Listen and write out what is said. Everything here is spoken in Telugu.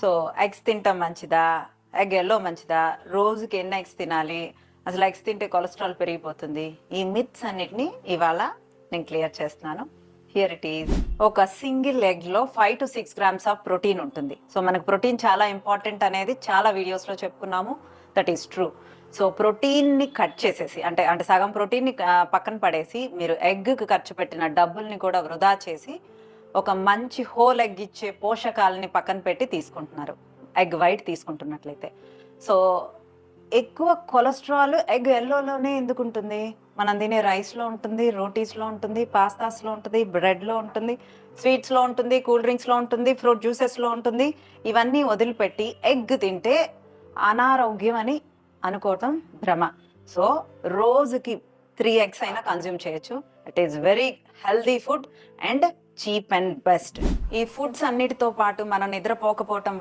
సో ఎగ్స్ తింటాం మంచిదా, ఎగ్ ఎల్లో మంచిదా, రోజుకి ఎన్ని ఎగ్స్ తినాలి, అసలు ఎగ్స్ తింటే కొలెస్ట్రాల్ పెరిగిపోతుంది, ఈ మిత్స్ అన్నిటిని ఇవాళ నేను క్లియర్ చేస్తున్నాను. Here it is. ఒక సింగిల్ ఎగ్ లో 5 to 6 grams ఆఫ్ ప్రోటీన్ ఉంటుంది. సో మనకు ప్రోటీన్ చాలా ఇంపార్టెంట్ అనేది చాలా వీడియోస్ లో చెప్పుకున్నాము. That is true. So protein ని కట్ చేసేసి అంటే అంటే సగం ప్రోటీన్ ని పక్కన పడేసి మీరు ఎగ్ కి ఖర్చు పెట్టిన డబ్బుల్ని కూడా వృధా చేసి ఒక మంచి హోల్ ఎగ్ ఇచ్చే పోషకాలని పక్కన పెట్టి తీసుకుంటున్నారు, ఎగ్ వైట్ తీసుకుంటున్నట్లయితే. సో ఎక్కువ కొలెస్ట్రాల్ ఎగ్ ఎల్లోలోనే ఎందుకు ఉంటుంది? మనం తినే రైస్లో ఉంటుంది, రోటీస్లో ఉంటుంది, పాస్తాస్లో ఉంటుంది, బ్రెడ్లో ఉంటుంది, స్వీట్స్లో ఉంటుంది, కూల్ డ్రింక్స్లో ఉంటుంది, ఫ్రూట్ జ్యూసెస్లో ఉంటుంది. ఇవన్నీ వదిలిపెట్టి ఎగ్ తింటే అనారోగ్యం అని అనుకోవటం భ్రమ. సో రోజుకి 3 eggs అయినా కన్జ్యూమ్ చేయొచ్చు. It is very healthy food and cheap and best. ఈ ఫుడ్స్ అన్నిటితో పాటు మనం నిద్రపోకపోవటం